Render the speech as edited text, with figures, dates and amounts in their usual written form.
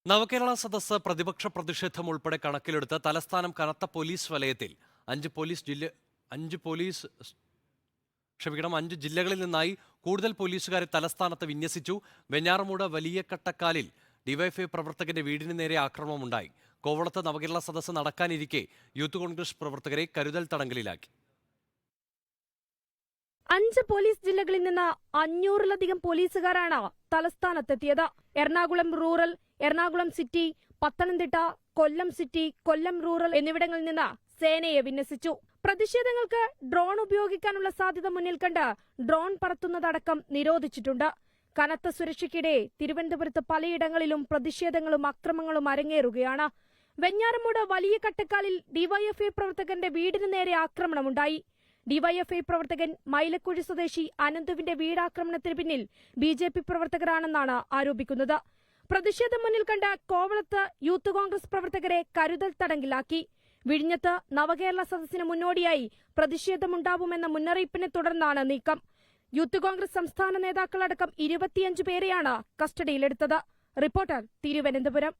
നവകേരള സദസ്സ് പ്രതിപക്ഷ പ്രതിഷേധം ഉൾപ്പെടെ കണക്കിലെടുത്ത് തലസ്ഥാനം കനത്ത പോലീസ് വലയത്തിൽ അഞ്ച് ജില്ലകളിൽ നിന്നായി കൂടുതൽ പോലീസുകാരെ തലസ്ഥാനത്ത് വിന്യസിച്ചു. വെഞ്ഞാറമൂട് വലിയ കട്ടക്കാലിൽ ഡിവൈഎഫ്ഐ പ്രവർത്തകന്റെ വീടിന് നേരെ ആക്രമണമുണ്ടായി. കോവളത്ത് നവകേരള സദസ്സ് നടക്കാനിരിക്കെ യൂത്ത് കോൺഗ്രസ് പ്രവർത്തകരെ കരുതൽ തടങ്കലിലാക്കി. 5 പോലീസ് ജില്ലകളിൽ നിന്ന് 500-ലധികം പോലീസുകാരാണ് തലസ്ഥാനത്തെത്തിയത്. എറണാകുളം റൂറൽ, എറണാകുളം സിറ്റി, പത്തനംതിട്ട, കൊല്ലം സിറ്റി, കൊല്ലം റൂറൽ എന്നിവിടങ്ങളിൽ നിന്ന് സേനയെ വിന്യസിച്ചു. പ്രതിഷേധങ്ങൾക്ക് ഡ്രോൺ ഉപയോഗിക്കാനുള്ള സാധ്യത മുന്നിൽ കണ്ട് ഡ്രോൺ പറത്തുന്നതടക്കം നിരോധിച്ചിട്ടുണ്ട്. കനത്ത സുരക്ഷയ്ക്കിടെ തിരുവനന്തപുരത്ത് പലയിടങ്ങളിലും പ്രതിഷേധങ്ങളും അക്രമങ്ങളും അരങ്ങേറുകയാണ്. വെഞ്ഞാറമൂട് വലിയ കട്ടക്കാലിൽ ഡിവൈഎഫ്ഐ പ്രവർത്തകന്റെ വീടിന് നേരെ ആക്രമണമുണ്ടായി. ഡിവൈഎഫ്ഐ പ്രവർത്തകൻ മൈലക്കുഴി സ്വദേശി അനന്തുവിന്റെ വീടാക്രമണത്തിന് പിന്നിൽ ബിജെപി പ്രവർത്തകരാണെന്നാണ് ആരോപിക്കുന്നത്. പ്രതിഷേധം മുന്നിൽ കണ്ട് കോവളത്ത് യൂത്ത് കോൺഗ്രസ് പ്രവർത്തകരെ കരുതൽ തടങ്കിലാക്കി. വിഴിഞ്ഞത്ത് നവകേരള സദസ്സിന് മുന്നോടിയായി പ്രതിഷേധമുണ്ടാവുമെന്ന മുന്നറിയിപ്പിനെ തുടർന്നാണ് നീക്കം. യൂത്ത് കോൺഗ്രസ് സംസ്ഥാന നേതാക്കളടക്കം 25 പേരെയാണ് കസ്റ്റഡിയിലെടുത്തത്. റിപ്പോർട്ടർ, തിരുവനന്തപുരം.